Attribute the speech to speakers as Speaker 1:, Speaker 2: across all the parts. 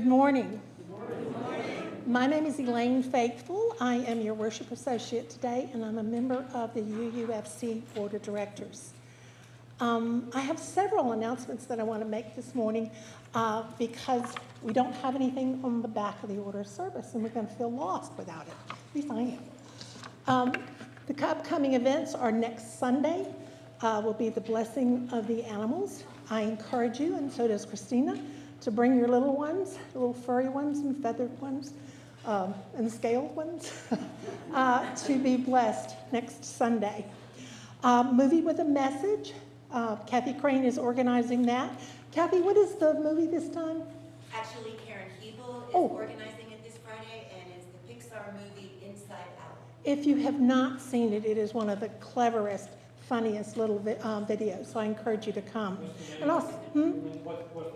Speaker 1: Good morning. Good morning. My name is Elaine Faithful. I am your worship associate today, and I'm a member of the UUFC Board of Directors. I have several announcements that I want to make this morning because we don't have anything on the back of the order of service, and we're going to feel lost without it. At least I am. The upcoming events are next Sunday will be the blessing of the animals. I encourage you, and so does Christina, to bring your little ones, the little furry ones and feathered ones, and scaled ones, to be blessed next Sunday. Movie with a Message. Kathy Crane is organizing that. Kathy, what is the movie this time?
Speaker 2: Actually, Karen Hebel is organizing it this Friday, and it's the Pixar movie Inside Out.
Speaker 1: If you have not seen it, it is one of the cleverest, funniest little videos, so I encourage you to come. And also,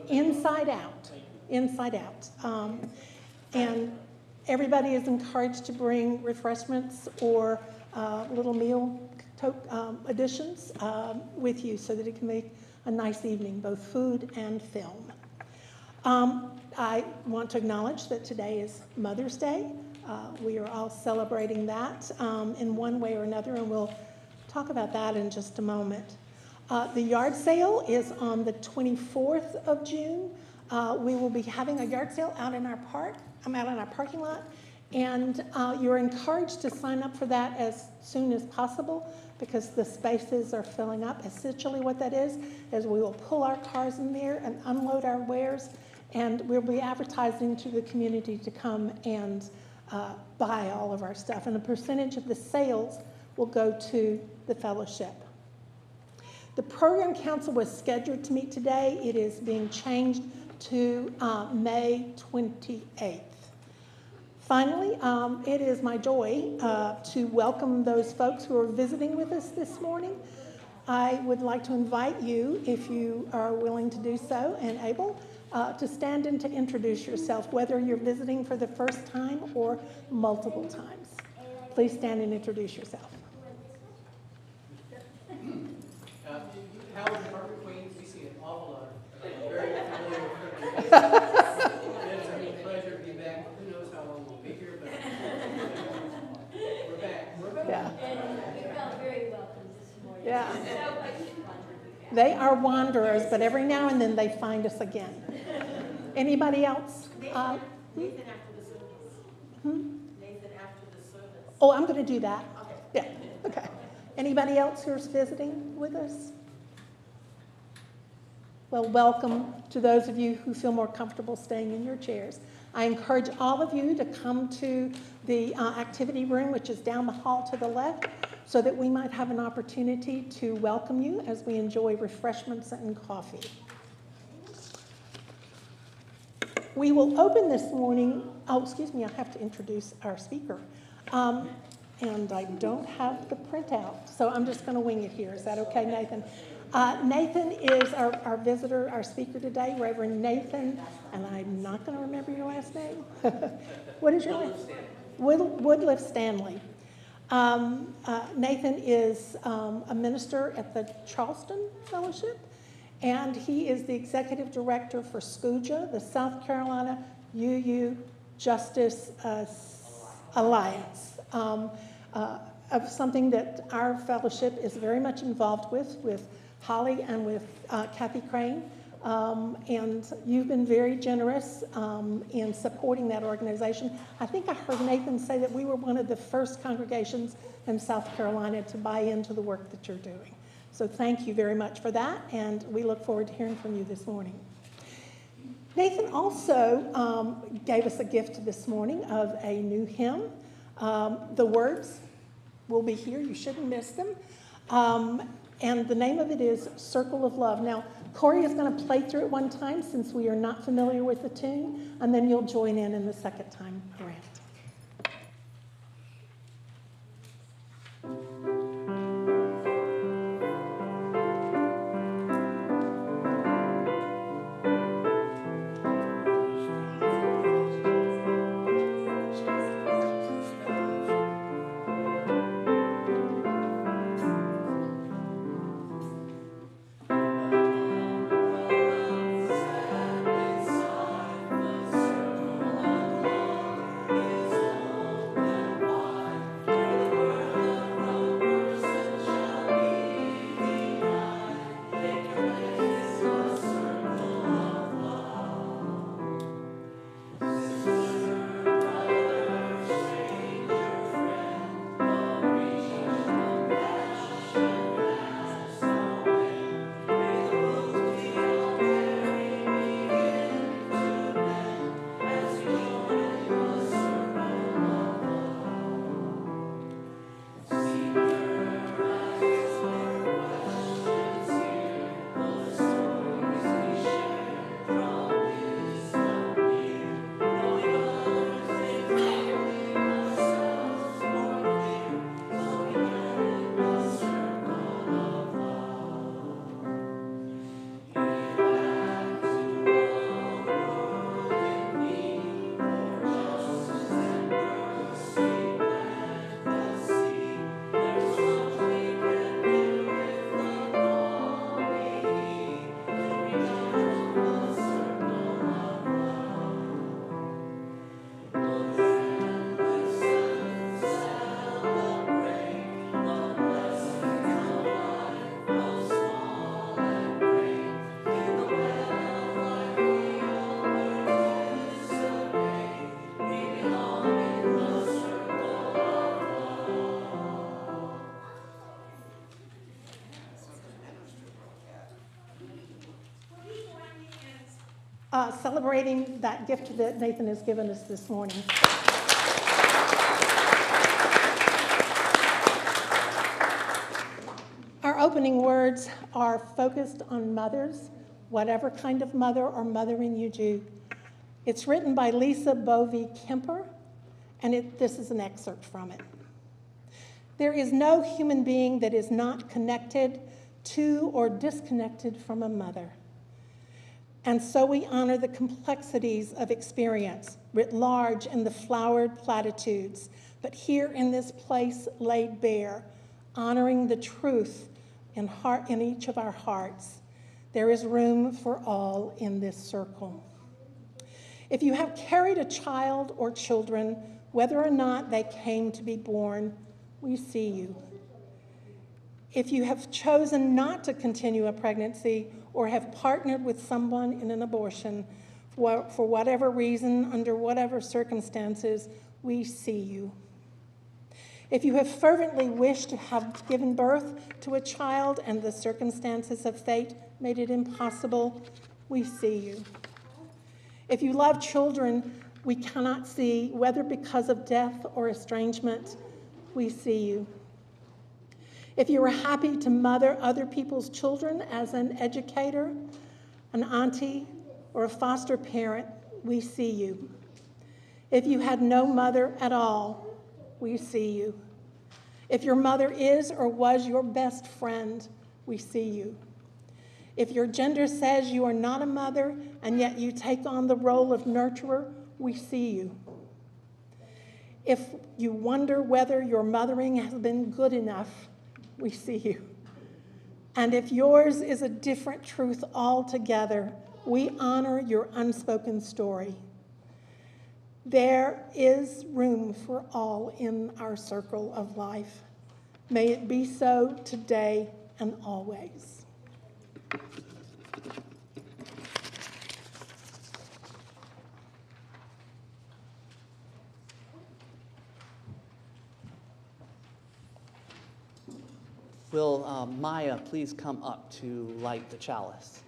Speaker 1: Inside Out. Inside Out. And everybody is encouraged to bring refreshments or little meal additions with you so that it can make a nice evening, both food and film. I want to acknowledge that today is Mother's Day. We are all celebrating that in one way or another, and we'll talk about that in just a moment. The yard sale is on the 24th of June. We will be having a yard sale out in our park. I'm out in our parking lot, and you're encouraged to sign up for that as soon as possible because the spaces are filling up. Essentially what that is we will pull our cars in there and unload our wares, and we'll be advertising to the community to come and buy all of our stuff. And a percentage of the sales will go to the fellowship. The program council was scheduled to meet today. It is being changed to May 28th. Finally, it is my joy to welcome those folks who are visiting with us this morning. I would like to invite you, if you are willing to do so and able, to stand and to introduce yourself, whether you're visiting for the first time or multiple times. Please stand and introduce yourself.
Speaker 3: Howard Department Queens, we see an awful lot of very familiar faces. It's a pleasure to be back. Who knows how long we'll be here, but we're back. We're back.
Speaker 1: Yeah.
Speaker 4: And we felt very welcome this morning.
Speaker 1: Yeah.
Speaker 4: So much fun to be back.
Speaker 1: They are wanderers, but every now and then they find us again. Anybody else?
Speaker 2: Nathan after the service. Nathan after the service.
Speaker 1: Oh, I'm going to do that.
Speaker 2: Okay.
Speaker 1: Yeah, okay. Anybody else who's visiting with us? Well, welcome to those of you who feel more comfortable staying in your chairs. I encourage all of you to come to the activity room, which is down the hall to the left, so that we might have an opportunity to welcome you as we enjoy refreshments and coffee. We will open this morning, I have to introduce our speaker. And I don't have the printout, so I'm just going to wing it here. Is that okay, Nathan? Nathan is our visitor, our speaker today, Reverend Nathan, and I'm not going to remember your last name. What is your last name? Woodliff-Stanley. Nathan is a minister at the Charleston Fellowship, and he is the executive director for SCUJA, the South Carolina UU Justice Alliance. Of something that our fellowship is very much involved with Holly and with Kathy Crane. And you've been very generous in supporting that organization. I think I heard Nathan say that we were one of the first congregations in South Carolina to buy into the work that you're doing. So thank you very much for that, and we look forward to hearing from you this morning. Nathan also gave us a gift this morning of a new hymn. The words will be here. You shouldn't miss them. And the name of it is Circle of Love. Now, Corey is going to play through it one time since we are not familiar with the tune, and then you'll join in the second time around.
Speaker 5: Inside the
Speaker 1: celebrating that gift that Nathan has given us this morning. Our opening words are focused on mothers, whatever kind of mother or mothering you do. It's written by Lisa Bovee Kemper, and this is an excerpt from it. There is no human being that is not connected to or disconnected from a mother. And so we honor the complexities of experience, writ large in the flowered platitudes, but here in this place laid bare, honoring the truth in each of our hearts. There is room for all in this circle. If you have carried a child or children, whether or not they came to be born, we see you. If you have chosen not to continue a pregnancy or have partnered with someone in an abortion, for whatever reason, under whatever circumstances, we see you. If you have fervently wished to have given birth to a child and the circumstances of fate made it impossible, we see you. If you love children we cannot see, whether because of death or estrangement, we see you. If you are happy to mother other people's children as an educator, an auntie, or a foster parent, we see you. If you had no mother at all, we see you. If your mother is or was your best friend, we see you. If your gender says you are not a mother and yet you take on the role of nurturer, we see you. If you wonder whether your mothering has been good enough, we see you. And if yours is a different truth altogether, we honor your unspoken story. There is room for all in our circle of life. May it be so today and always.
Speaker 5: Will Maya please come up to light the chalice?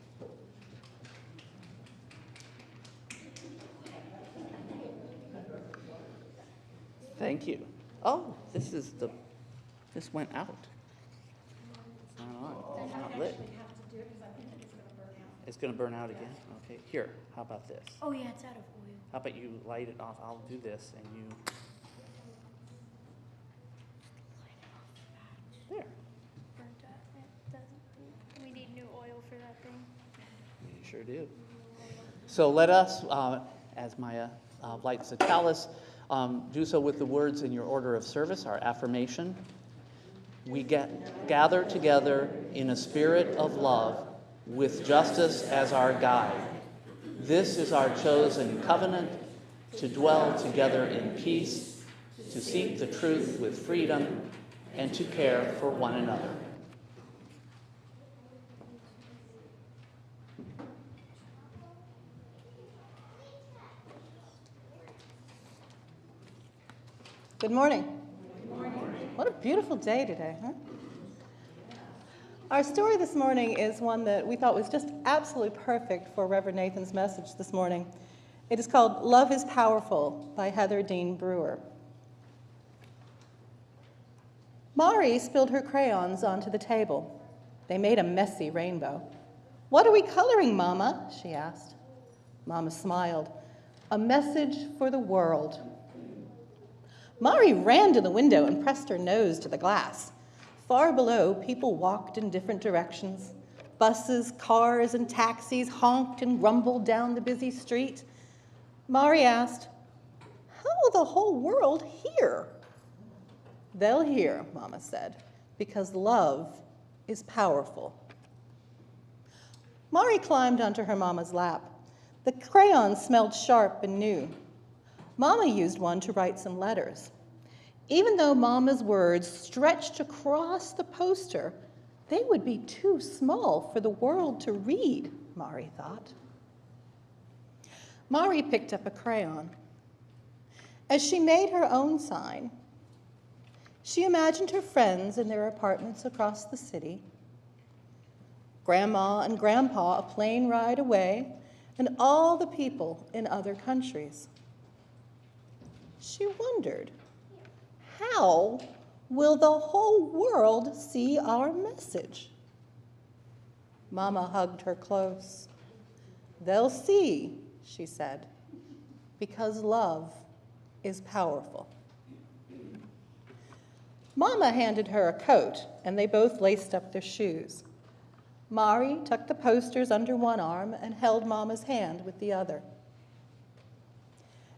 Speaker 5: Thank you. Oh, this went out. It's not on. It's not lit. It's going to burn out again? Okay, here, how about this?
Speaker 4: Oh yeah, it's out of oil.
Speaker 5: How about you light it off? I'll do this and you... There.
Speaker 4: Burnt out. It doesn't. We need new oil for that thing.
Speaker 5: You sure do. So let us, as Maya lights the chalice, do so with the words in your order of service, our affirmation. We gather together in a spirit of love with justice as our guide. This is our chosen covenant to dwell together in peace, to seek the truth with freedom, and to care for one another.
Speaker 6: Good morning. Good morning. What a beautiful day today, huh? Our story this morning is one that we thought was just absolutely perfect for Reverend Nathan's message this morning. It is called Love is Powerful by Heather Dean Brewer. Mari spilled her crayons onto the table. They made a messy rainbow. "What are we coloring, Mama?" she asked. Mama smiled. "A message for the world." Mari ran to the window and pressed her nose to the glass. Far below, people walked in different directions. Buses, cars, and taxis honked and rumbled down the busy street. Mari asked, "How will the whole world hear?" "They'll hear," Mama said, "because love is powerful." Mari climbed onto her Mama's lap. The crayons smelled sharp and new. Mama used one to write some letters. Even though Mama's words stretched across the poster, they would be too small for the world to read, Mari thought. Mari picked up a crayon. As she made her own sign, she imagined her friends in their apartments across the city, Grandma and Grandpa a plane ride away, and all the people in other countries. She wondered, how will the whole world see our message? Mama hugged her close. They'll see, she said, because love is powerful. Mama handed her a coat, and they both laced up their shoes. Mari tucked the posters under one arm and held Mama's hand with the other.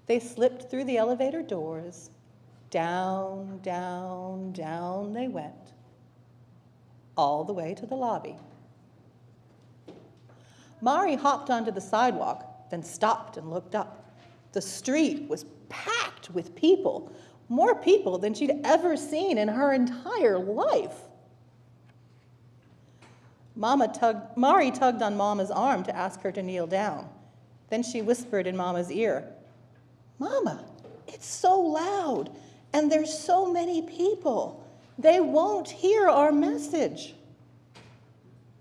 Speaker 6: They slipped through the elevator doors. Down, down, down they went, all the way to the lobby. Mari hopped onto the sidewalk, then stopped and looked up. The street was packed with people, more people than she'd ever seen in her entire life. Mari tugged on Mama's arm to ask her to kneel down. Then she whispered in Mama's ear, "Mama, it's so loud, and there's so many people. They won't hear our message."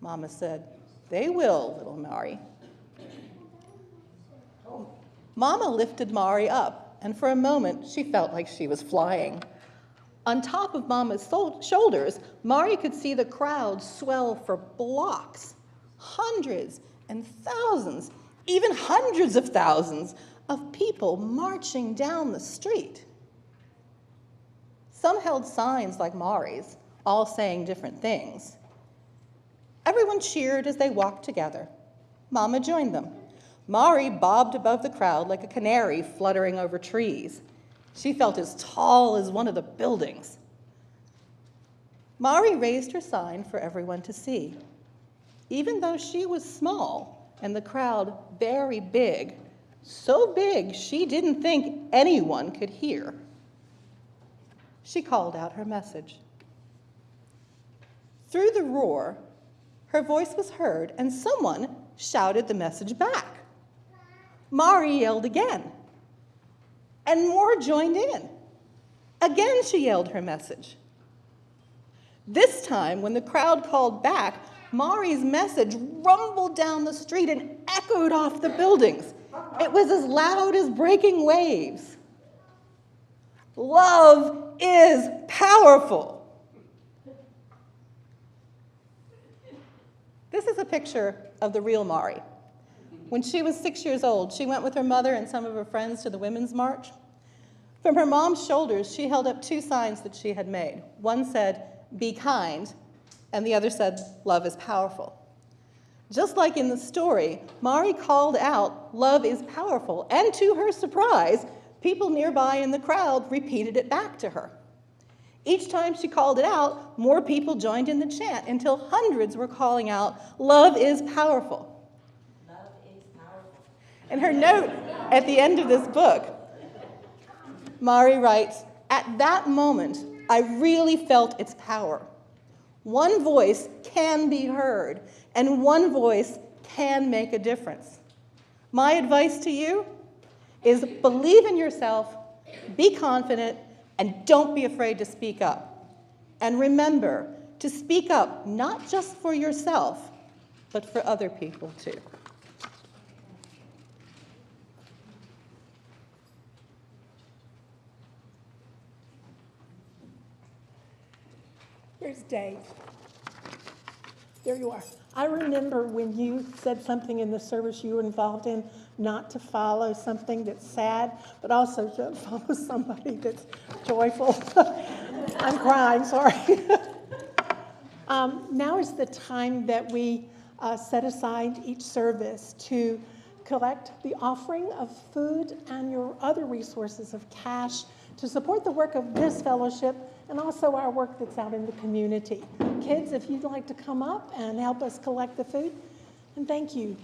Speaker 6: Mama said, "They will, little Mari." Mama lifted Mari up, and for a moment she felt like she was flying. On top of Mama's shoulders, Mari could see the crowd swell for blocks. Hundreds and thousands, even hundreds of thousands of people marching down the street. Some held signs like Mari's, all saying different things. Everyone cheered as they walked together. Mama joined them. Mari bobbed above the crowd like a canary fluttering over trees. She felt as tall as one of the buildings. Mari raised her sign for everyone to see. Even though she was small and the crowd very big, so big she didn't think anyone could hear, she called out her message. Through the roar, her voice was heard and someone shouted the message back. Mari yelled again, and more joined in. Again, she yelled her message. This time, when the crowd called back, Mari's message rumbled down the street and echoed off the buildings. It was as loud as breaking waves. Love is powerful. This is a picture of the real Mari. When she was 6 years old, she went with her mother and some of her friends to the Women's March. From her mom's shoulders, she held up two signs that she had made. One said, "Be kind," and the other said, "Love is powerful." Just like in the story, Mari called out, "Love is powerful," and to her surprise, people nearby in the crowd repeated it back to her. Each time she called it out, more people joined in the chant until hundreds were calling out, "Love is powerful." In her note at the end of this book, Mari writes, "At that moment, I really felt its power. One voice can be heard, and one voice can make a difference. My advice to you is believe in yourself, be confident, and don't be afraid to speak up. And remember to speak up not just for yourself, but for other people too."
Speaker 1: Here's Dave. There you are. I remember when you said something in the service you were involved in, not to follow something that's sad, but also to follow somebody that's joyful. I'm crying, sorry. Now is the time that we set aside each service to collect the offering of food and your other resources of cash to support the work of this fellowship and also our work that's out in the community. Kids, if you'd like to come up and help us collect the food, and thank you.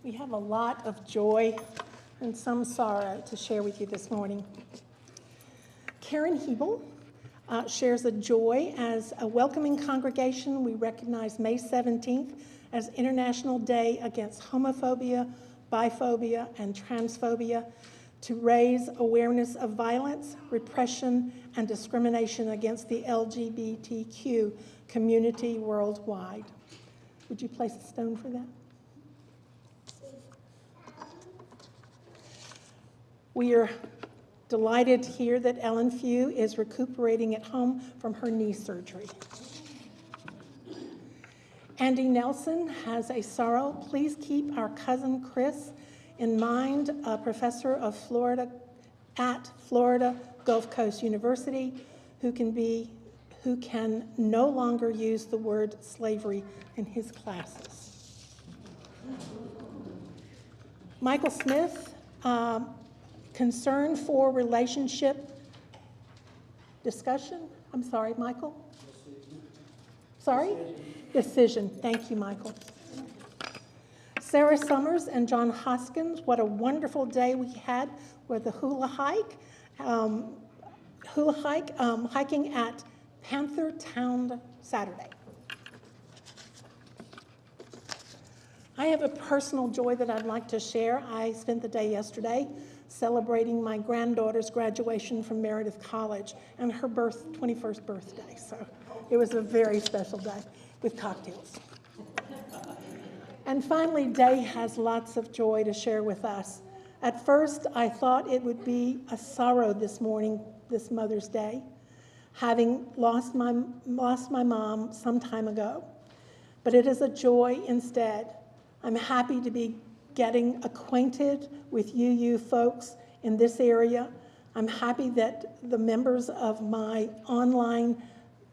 Speaker 1: We have a lot of joy and some sorrow to share with you this morning. Karen Hebel shares a joy. As a welcoming congregation, we recognize May 17th as International Day Against Homophobia, Biphobia, and Transphobia to raise awareness of violence, repression, and discrimination against the LGBTQ community worldwide. Would you place a stone for that? We are delighted to hear that Ellen Few is recuperating at home from her knee surgery. Andy Nelson has a sorrow. Please keep our cousin Chris in mind, a professor of Florida at Florida Gulf Coast University, who can no longer use the word slavery in his classes. Michael Smith, concern for relationship discussion. I'm sorry, Michael? Sorry? Decision. Thank you, Michael. Sarah Summers and John Hoskins, what a wonderful day we had with the hula hike. Hiking at Panther Town Saturday. I have a personal joy that I'd like to share. I spent the day yesterday celebrating my granddaughter's graduation from Meredith College and her 21st birthday. So it was a very special day with cocktails. And finally, Day has lots of joy to share with us. At first, I thought it would be a sorrow this morning, this Mother's Day, having lost my mom some time ago. But it is a joy instead. I'm happy to be getting acquainted with UU folks in this area. I'm happy that the members of my online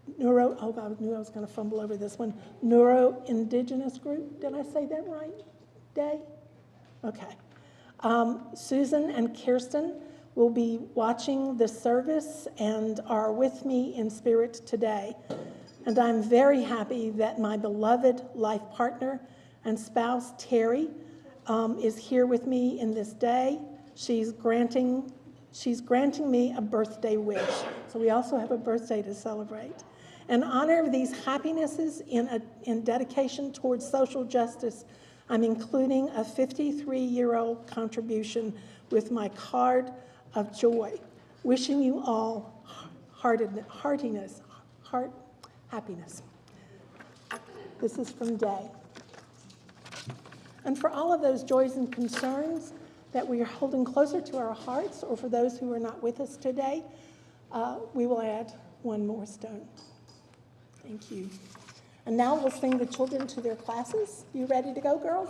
Speaker 1: I knew I was going to fumble over this one, neuro-indigenous group. Did I say that right, Day? Okay. Susan and Kirsten will be watching the service and are with me in spirit today. And I'm very happy that my beloved life partner and spouse, Terry, is here with me in this day. She's granting me a birthday wish. So we also have a birthday to celebrate. In honor of these happinesses in dedication towards social justice, I'm including a 53-year-old contribution with my card of joy, wishing you all happiness. This is from Day. And for all of those joys and concerns that we are holding closer to our hearts, or for those who are not with us today, we will add one more stone. Thank you. And now we'll sing the children to their classes. You ready to go, girls?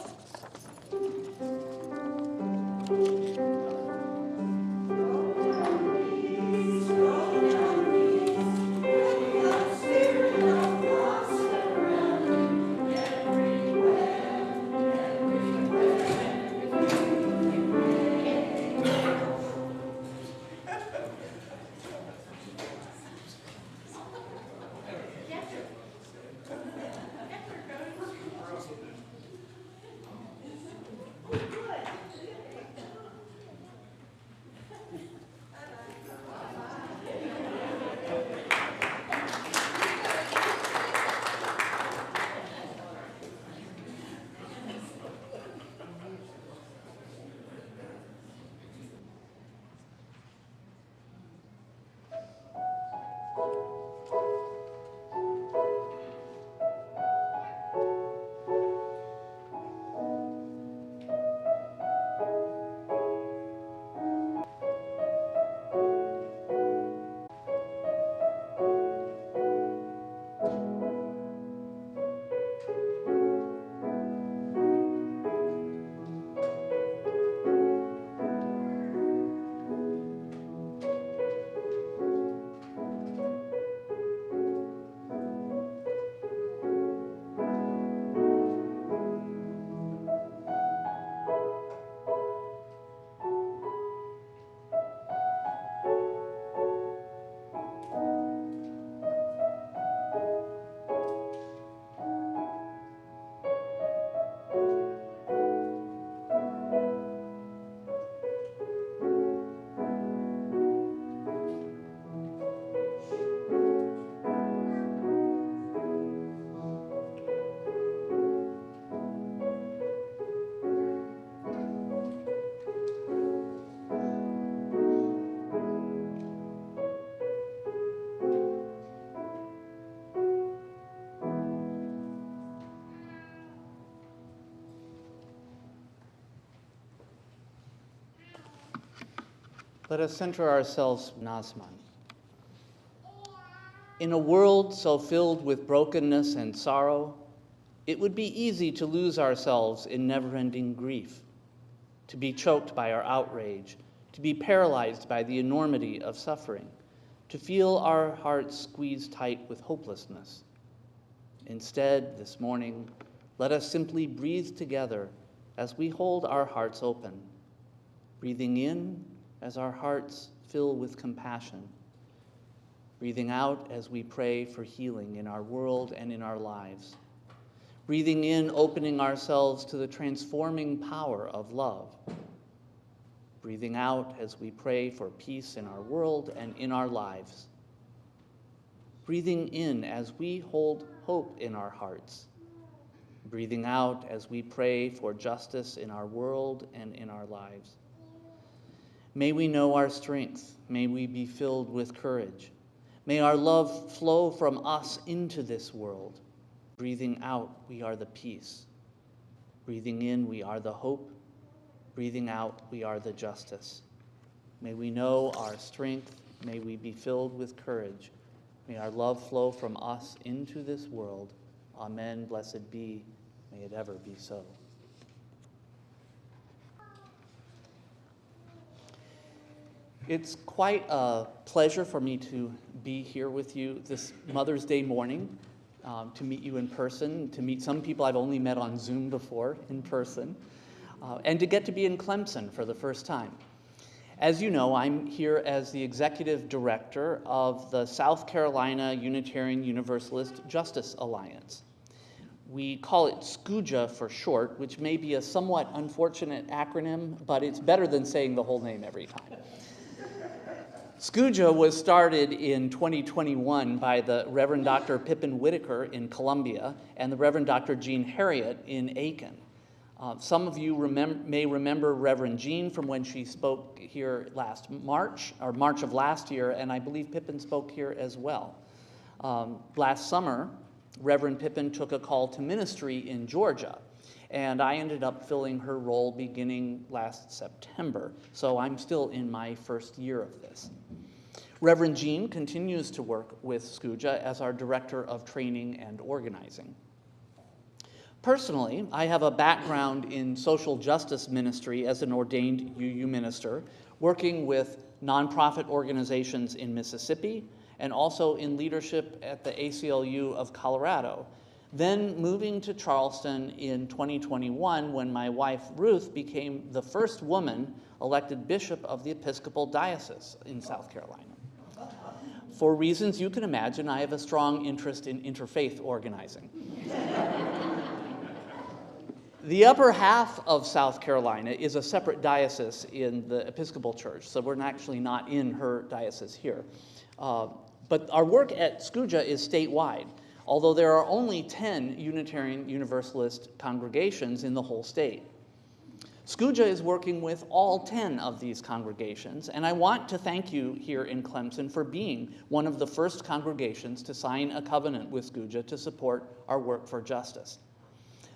Speaker 5: Let us center ourselves, Nazman. In a world so filled with brokenness and sorrow, it would be easy to lose ourselves in never-ending grief, to be choked by our outrage, to be paralyzed by the enormity of suffering, to feel our hearts squeezed tight with hopelessness. Instead, this morning, let us simply breathe together as we hold our hearts open, breathing in as our hearts fill with compassion, breathing out as we pray for healing in our world and in our lives, breathing in, opening ourselves to the transforming power of love, breathing out as we pray for peace in our world and in our lives, breathing in as we hold hope in our hearts, breathing out as we pray for justice in our world and in our lives. May we know our strength. May we be filled with courage. May our love flow from us into this world. Breathing out, we are the peace. Breathing in, we are the hope. Breathing out, we are the justice. May we know our strength. May we be filled with courage. May our love flow from us into this world. Amen. Blessed be. May it ever be so. It's quite a pleasure for me to be here with you this Mother's Day morning, to meet you in person, to meet some people I've only met on Zoom before in person, and to get to be in Clemson for the first time. As you know, I'm here as the executive director of the South Carolina Unitarian Universalist Justice Alliance. We call it SCUJA for short, which may be a somewhat unfortunate acronym, but it's better than saying the whole name every time. SCUJA was started in 2021 by the Reverend Dr. Pippin Whitaker in Columbia and the Reverend Dr. Jean Harriet in Aiken. Some of you may remember Reverend Jean from when she spoke here last March, or March of last year, and I believe Pippin spoke here as well. Last summer, Reverend Pippin took a call to ministry in Georgia, and I ended up filling her role beginning last September, so I'm still in my first year of this. Reverend Jean continues to work with SCUJA as our Director of Training and Organizing. Personally, I have a background in social justice ministry as an ordained UU minister, working with nonprofit organizations in Mississippi and also in leadership at the ACLU of Colorado. Then moving to Charleston in 2021 when my wife Ruth became the first woman elected bishop of the Episcopal Diocese in South Carolina. For reasons you can imagine, I have a strong interest in interfaith organizing. The upper half of South Carolina is a separate diocese in the Episcopal Church, so we're actually not in her diocese here. But our work at SCUJA is statewide, although there are only 10 Unitarian Universalist congregations in the whole state. SCUJA is working with all 10 of these congregations, and I want to thank you here in Clemson for being one of the first congregations to sign a covenant with SCUJA to support our work for justice.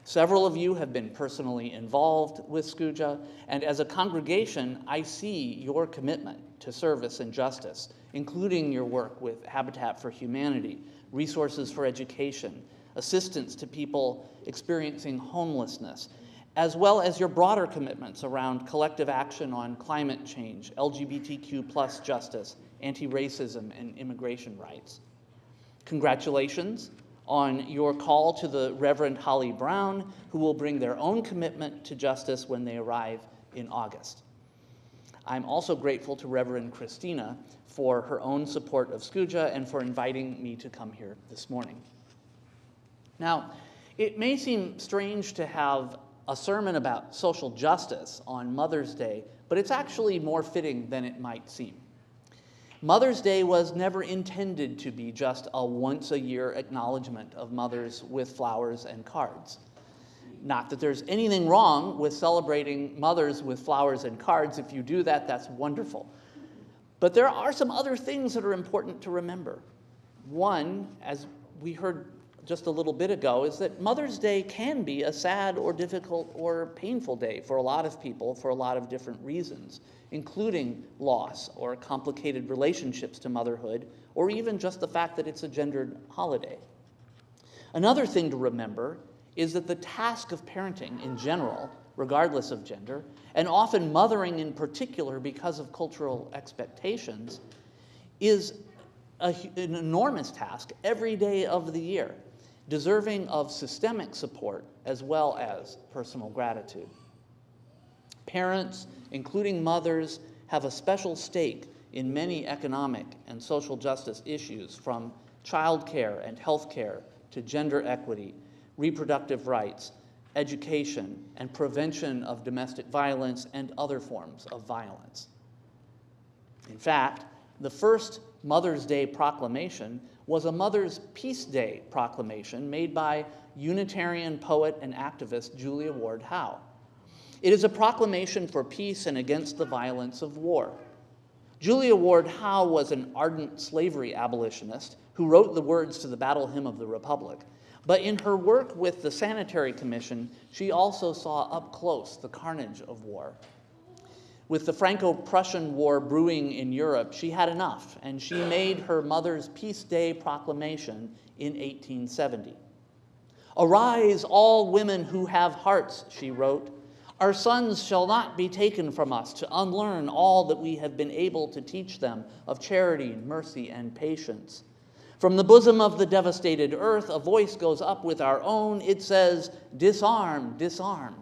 Speaker 5: Several of you have been personally involved with SCUJA, and as a congregation, I see your commitment to service and justice, including your work with Habitat for Humanity, resources for education, assistance to people experiencing homelessness, as well as your broader commitments around collective action on climate change, LGBTQ+ justice, anti-racism, and immigration rights. Congratulations on your call to the Reverend Holly Brown, who will bring their own commitment to justice when they arrive in August. I'm also grateful to Reverend Christina for her own support of SCUJA and for inviting me to come here this morning. Now, it may seem strange to have a sermon about social justice on Mother's Day, but it's actually more fitting than it might seem. Mother's Day was never intended to be just a once-a-year acknowledgement of mothers with flowers and cards. Not that there's anything wrong with celebrating mothers with flowers and cards. If you do that, that's wonderful. But there are some other things that are important to remember. One, as we heard just a little bit ago, is that Mother's Day can be a sad or difficult or painful day for a lot of people for a lot of different reasons, including loss or complicated relationships to motherhood, or even just the fact that it's a gendered holiday. Another thing to remember is that the task of parenting in general, regardless of gender, and often mothering in particular because of cultural expectations, is an enormous task every day of the year, deserving of systemic support as well as personal gratitude. Parents, including mothers, have a special stake in many economic and social justice issues, from childcare and healthcare to gender equity, reproductive rights, education, and prevention of domestic violence and other forms of violence. In fact, the first Mother's Day proclamation was a Mother's Peace Day proclamation made by Unitarian poet and activist Julia Ward Howe. It is a proclamation for peace and against the violence of war. Julia Ward Howe was an ardent slavery abolitionist who wrote the words to the Battle Hymn of the Republic. But in her work with the Sanitary Commission, she also saw up close the carnage of war. With the Franco-Prussian War brewing in Europe, she had enough, and she made her Mother's Peace Day proclamation in 1870. "Arise, all women who have hearts," she wrote. "Our sons shall not be taken from us to unlearn all that we have been able to teach them of charity, mercy, and patience. From the bosom of the devastated earth, a voice goes up with our own. It says, 'Disarm, disarm.'"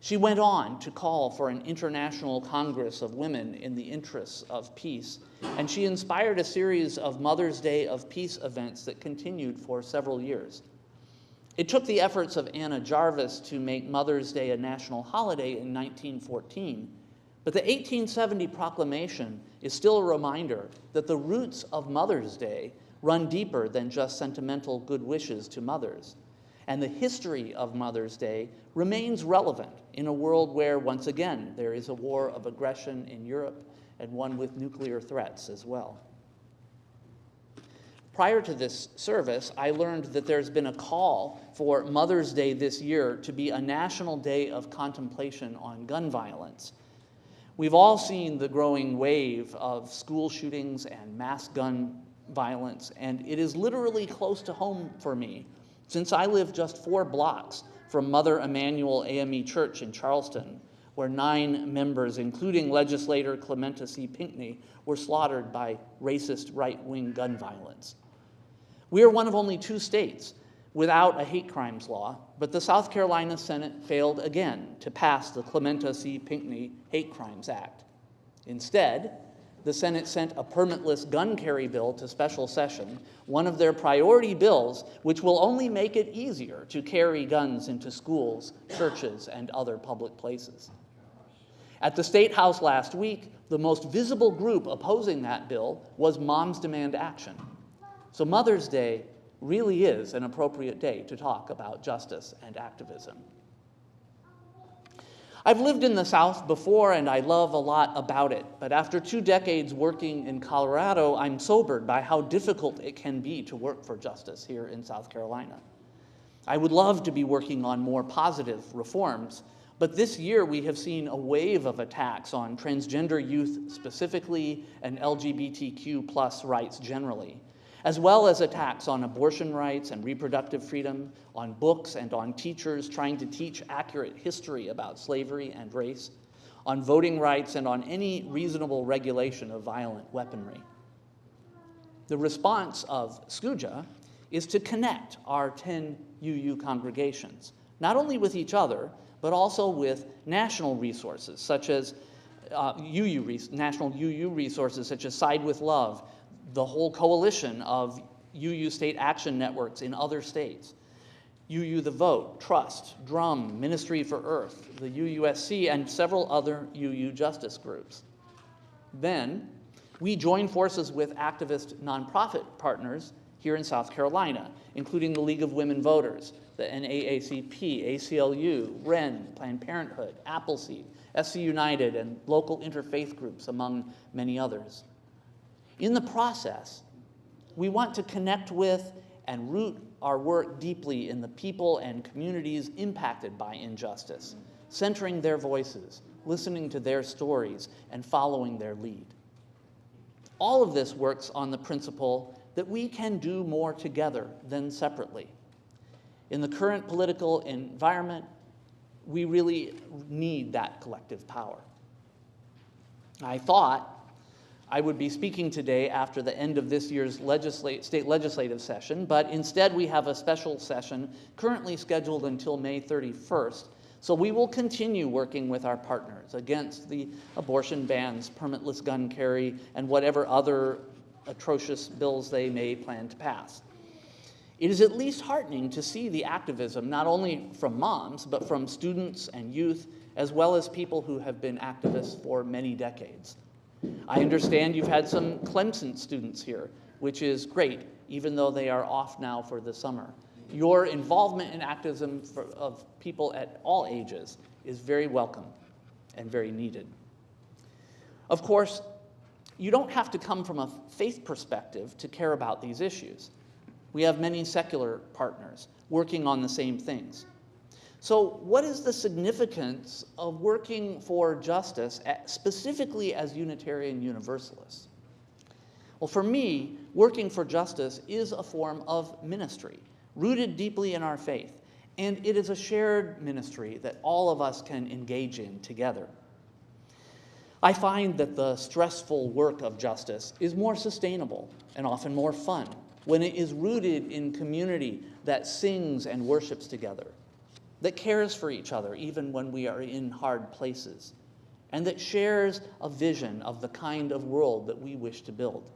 Speaker 5: She went on to call for an international Congress of women in the interests of peace, and she inspired a series of Mother's Day of Peace events that continued for several years. It took the efforts of Anna Jarvis to make Mother's Day a national holiday in 1914, but the 1870 proclamation is still a reminder that the roots of Mother's Day run deeper than just sentimental good wishes to mothers. And the history of Mother's Day remains relevant in a world where, once again, there is a war of aggression in Europe and one with nuclear threats as well. Prior to this service, I learned that there's been a call for Mother's Day this year to be a national day of contemplation on gun violence. We've all seen the growing wave of school shootings and mass gun violence, and it is literally close to home for me, since I live just 4 blocks from Mother Emanuel AME Church in Charleston, where 9 members, including legislator Clementa C. Pinckney, were slaughtered by racist right-wing gun violence. We are one of only 2 states without a hate crimes law, but the South Carolina Senate failed again to pass the Clementa C. Pinckney Hate Crimes Act. Instead, the Senate sent a permitless gun carry bill to special session, one of their priority bills, which will only make it easier to carry guns into schools, churches, and other public places. At the State House last week, the most visible group opposing that bill was Moms Demand Action. So Mother's Day really is an appropriate day to talk about justice and activism. I've lived in the South before, and I love a lot about it, but after 2 decades working in Colorado, I'm sobered by how difficult it can be to work for justice here in South Carolina. I would love to be working on more positive reforms, but this year we have seen a wave of attacks on transgender youth specifically and LGBTQ+ rights generally, as well as attacks on abortion rights and reproductive freedom, on books and on teachers trying to teach accurate history about slavery and race, on voting rights, and on any reasonable regulation of violent weaponry. The response of SCUJA is to connect our 10 UU congregations, not only with each other, but also with national resources, such as national UU resources, such as Side with Love, the whole coalition of UU state action networks in other states, UU The Vote, Trust, Drum, Ministry for Earth, the UUFC, and several other UU justice groups. Then, we join forces with activist nonprofit partners here in South Carolina, including the League of Women Voters, the NAACP, ACLU, WREN, Planned Parenthood, Appleseed, SC United, and local interfaith groups, among many others. In the process, we want to connect with and root our work deeply in the people and communities impacted by injustice, centering their voices, listening to their stories, and following their lead. All of this works on the principle that we can do more together than separately. In the current political environment, we really need that collective power. I thought I would be speaking today after the end of this year's state legislative session, but instead we have a special session currently scheduled until May 31st. So we will continue working with our partners against the abortion bans, permitless gun carry, and whatever other atrocious bills they may plan to pass. It is at least heartening to see the activism, not only from moms, but from students and youth, as well as people who have been activists for many decades. I understand you've had some Clemson students here, which is great, even though they are off now for the summer. Your involvement in activism of people at all ages is very welcome and very needed. Of course, you don't have to come from a faith perspective to care about these issues. We have many secular partners working on the same things. So what is the significance of working for justice, specifically as Unitarian Universalists? Well, for me, working for justice is a form of ministry, rooted deeply in our faith, and it is a shared ministry that all of us can engage in together. I find that the stressful work of justice is more sustainable and often more fun when it is rooted in community that sings and worships together, that cares for each other even when we are in hard places, and that shares a vision of the kind of world that we wish to build.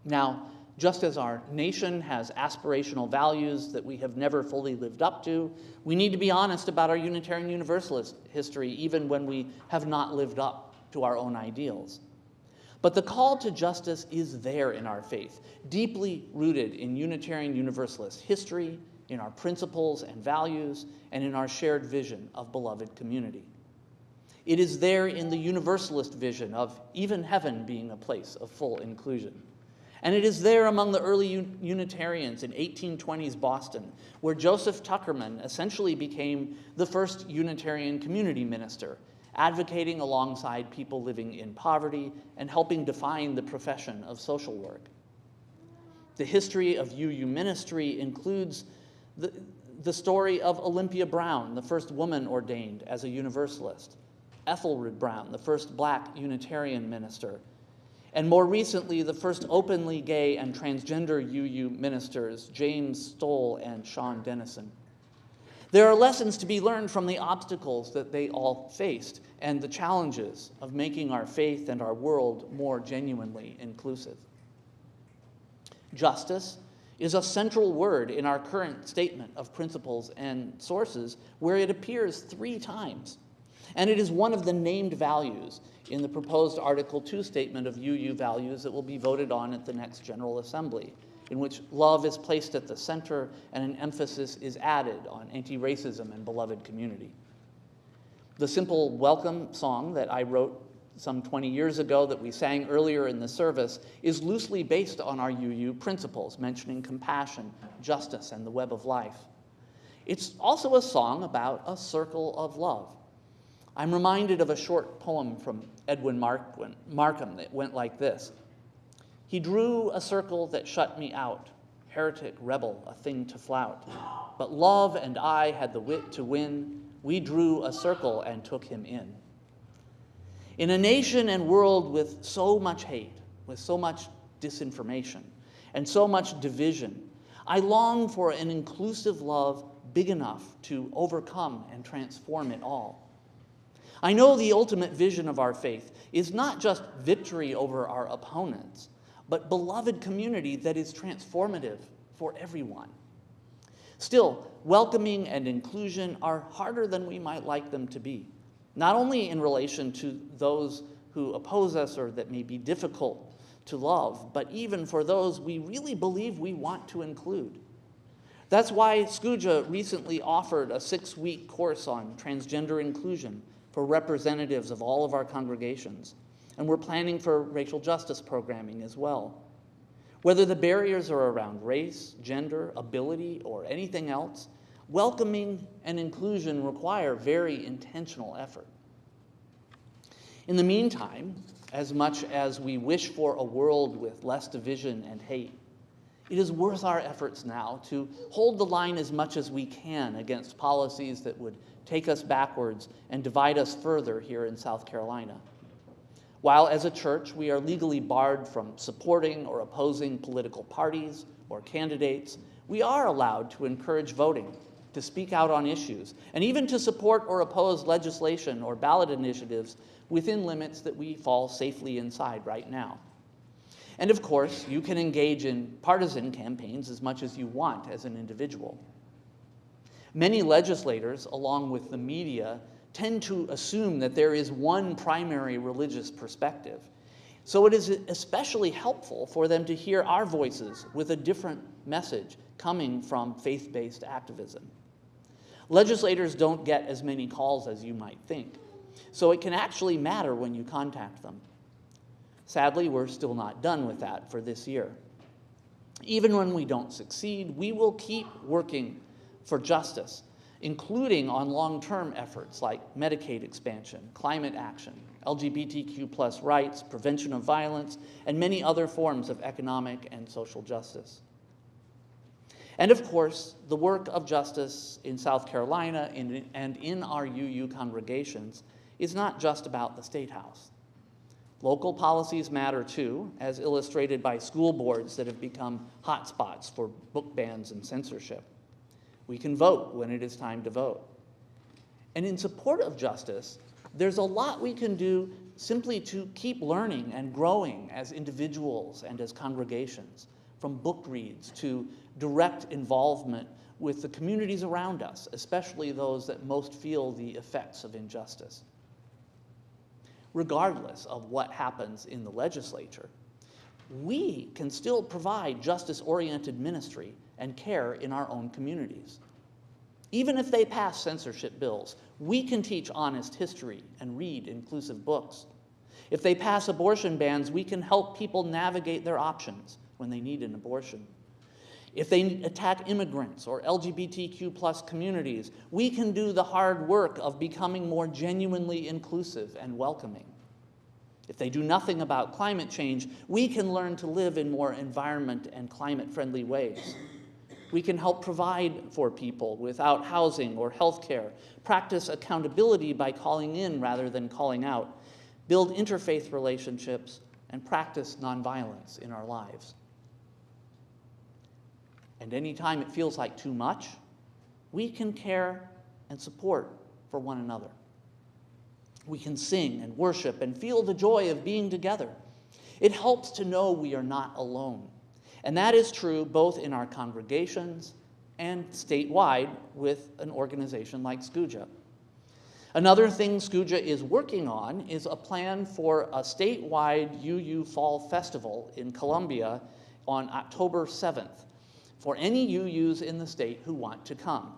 Speaker 5: Now, just as our nation has aspirational values that we have never fully lived up to, we need to be honest about our Unitarian Universalist history even when we have not lived up to our own ideals. But the call to justice is there in our faith, deeply rooted in Unitarian Universalist history, in our principles and values, and in our shared vision of beloved community. It is there in the Universalist vision of even heaven being a place of full inclusion. And it is there among the early Unitarians in 1820s Boston, where Joseph Tuckerman essentially became the first Unitarian community minister, advocating alongside people living in poverty and helping define the profession of social work. The history of UU ministry includes the story of Olympia Brown, the first woman ordained as a Universalist, Ethelred Brown, the first Black Unitarian minister, and more recently, the first openly gay and transgender UU ministers, James Stoll and Sean Dennison. There are lessons to be learned from the obstacles that they all faced and the challenges of making our faith and our world more genuinely inclusive. Justice is a central word in our current statement of principles and sources, where it appears 3 times. And it is one of the named values in the proposed Article 2 statement of UU values that will be voted on at the next General Assembly, in which love is placed at the center and an emphasis is added on anti-racism and beloved community. The simple welcome song that I wrote some 20 years ago that we sang earlier in the service is loosely based on our UU principles, mentioning compassion, justice, and the web of life. It's also a song about a circle of love. I'm reminded of a short poem from Edwin Markham that went like this. He drew a circle that shut me out, heretic, rebel, a thing to flout. But love and I had the wit to win. We drew a circle and took him in. In a nation and world with so much hate, with so much disinformation, and so much division, I long for an inclusive love big enough to overcome and transform it all. I know the ultimate vision of our faith is not just victory over our opponents, but beloved community that is transformative for everyone. Still, welcoming and inclusion are harder than we might like them to be, not only in relation to those who oppose us or that may be difficult to love, but even for those we really believe we want to include. That's why Skuja recently offered a 6-week course on transgender inclusion for representatives of all of our congregations, and we're planning for racial justice programming as well. Whether the barriers are around race, gender, ability, or anything else, welcoming and inclusion require very intentional effort. In the meantime, as much as we wish for a world with less division and hate, it is worth our efforts now to hold the line as much as we can against policies that would take us backwards and divide us further here in South Carolina. While as a church we are legally barred from supporting or opposing political parties or candidates, we are allowed to encourage voting, to speak out on issues, and even to support or oppose legislation or ballot initiatives within limits that we fall safely inside right now. And of course, you can engage in partisan campaigns as much as you want as an individual. Many legislators, along with the media, tend to assume that there is one primary religious perspective. So it is especially helpful for them to hear our voices with a different message coming from faith-based activism. Legislators don't get as many calls as you might think, so it can actually matter when you contact them. Sadly, we're still not done with that for this year. Even when we don't succeed, we will keep working for justice, including on long-term efforts like Medicaid expansion, climate action, LGBTQ+ rights, prevention of violence, and many other forms of economic and social justice. And of course, the work of justice in South Carolina and in our UU congregations is not just about the State House. Local policies matter too, as illustrated by school boards that have become hotspots for book bans and censorship. We can vote when it is time to vote. And in support of justice, there's a lot we can do simply to keep learning and growing as individuals and as congregations, from book reads to direct involvement with the communities around us, especially those that most feel the effects of injustice. Regardless of what happens in the legislature, we can still provide justice-oriented ministry and care in our own communities. Even if they pass censorship bills, we can teach honest history and read inclusive books. If they pass abortion bans, we can help people navigate their options when they need an abortion. If they attack immigrants or LGBTQ+ communities, we can do the hard work of becoming more genuinely inclusive and welcoming. If they do nothing about climate change, we can learn to live in more environment and climate-friendly ways. We can help provide for people without housing or health care, practice accountability by calling in rather than calling out, build interfaith relationships, and practice nonviolence in our lives. And anytime it feels like too much, we can care and support for one another. We can sing and worship and feel the joy of being together. It helps to know we are not alone. And that is true both in our congregations and statewide with an organization like SCUJA. Another thing SCUJA is working on is a plan for a statewide UU Fall Festival in Columbia on October 7th for any UUs in the state who want to come.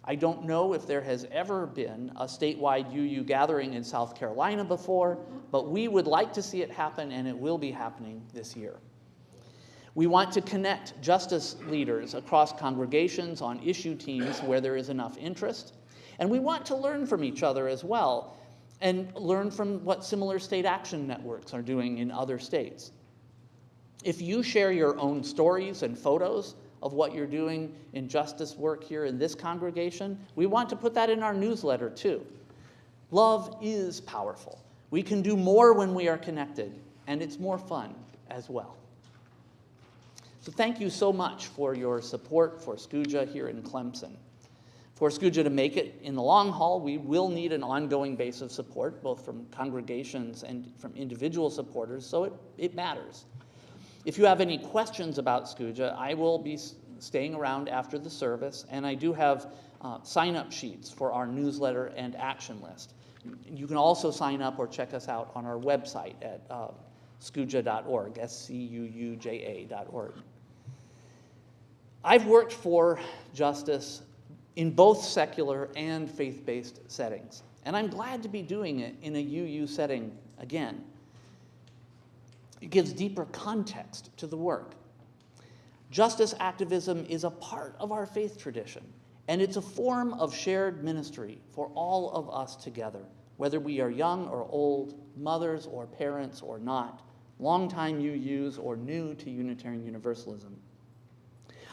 Speaker 5: I don't know if there has ever been a statewide UU gathering in South Carolina before, but we would like to see it happen, and it will be happening this year. We want to connect justice leaders across congregations on issue teams where there is enough interest, and we want to learn from each other as well, and learn from what similar state action networks are doing in other states. If you share your own stories and photos of what you're doing in justice work here in this congregation, we want to put that in our newsletter too. Love is powerful. We can do more when we are connected, and it's more fun as well. So thank you so much for your support for SCUJA here in Clemson. For SCUJA to make it in the long haul, we will need an ongoing base of support, both from congregations and from individual supporters, so it matters. If you have any questions about SCUJA, I will be staying around after the service, and I do have sign-up sheets for our newsletter and action list. You can also sign up or check us out on our website at scuja.org, SCUUJA.org. I've worked for justice in both secular and faith-based settings, and I'm glad to be doing it in a UU setting again. It gives deeper context to the work. Justice activism is a part of our faith tradition, and it's a form of shared ministry for all of us together, Whether we are young or old, mothers or parents or not, longtime UUs or new to Unitarian Universalism.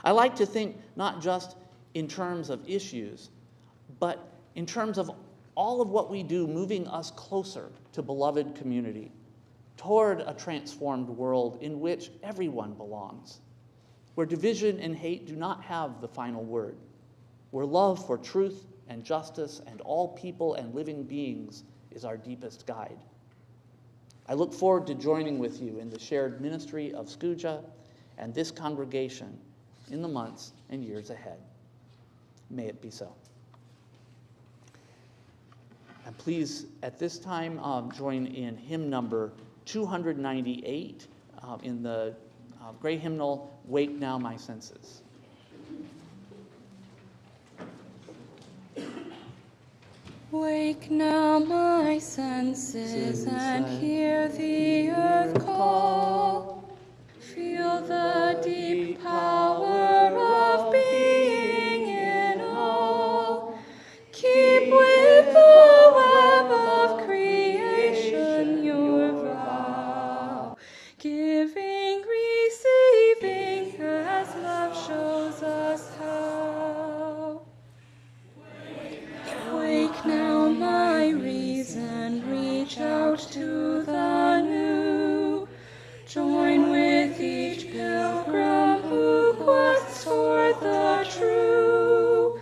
Speaker 5: I like to think not just in terms of issues, but in terms of all of what we do moving us closer to beloved community, toward a transformed world in which everyone belongs, where division and hate do not have the final word, where love for truth and justice and all people and living beings is our deepest guide. I look forward to joining with you in the shared ministry of Skuja and this congregation in the months and years ahead. May it be so. And please, at this time, join in hymn number 298 in the great hymnal, Wake Now My Senses.
Speaker 7: Wake now my senses and hear the earth call. Feel the deep power of being in all. Keep with the web of creation your vow. Giving, receiving as love shows us how. Wake now my reason, reach out to the new. Join with each pilgrim who quests for the true.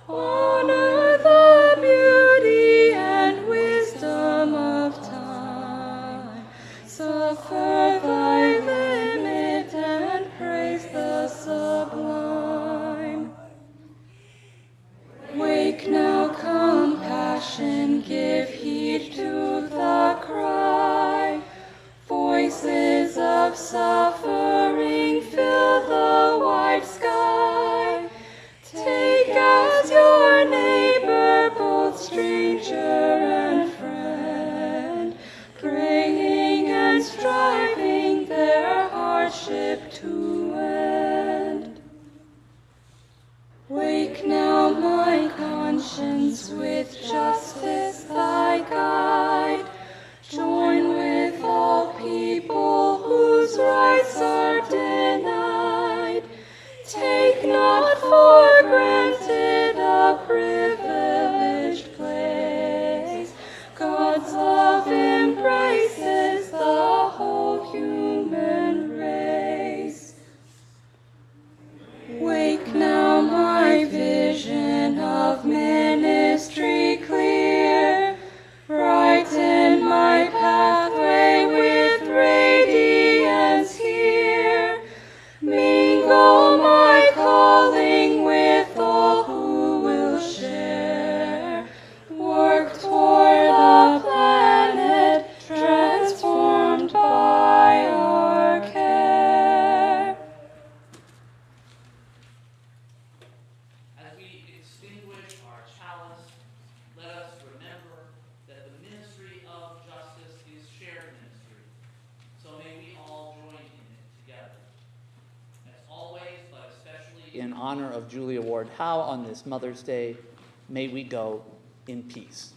Speaker 7: Honor the beauty and wisdom of time. Suffer thy limit and praise the sublime. Wake now, compassion, give heed to the cry. Voices of suffering fill the wide sky. Take as your neighbor both stranger and friend, praying and striving their hardship to end. Wake now, my conscience, with justice thy guide. Join with all people whose rights are denied. Take not for granted a privileged place. God's love embraces the whole human race. Wake now, my vision of ministry clear. Brighten my pathway with radiance here. Mingle my calling with all who will share. Work toward a planet transformed by our care.
Speaker 5: As we extinguish our chalice, let us remember that the ministry of justice is shared ministry. So may we all join in it together. As always, but especially in honor of Julia Ward Howe on this Mother's Day, may we go in peace.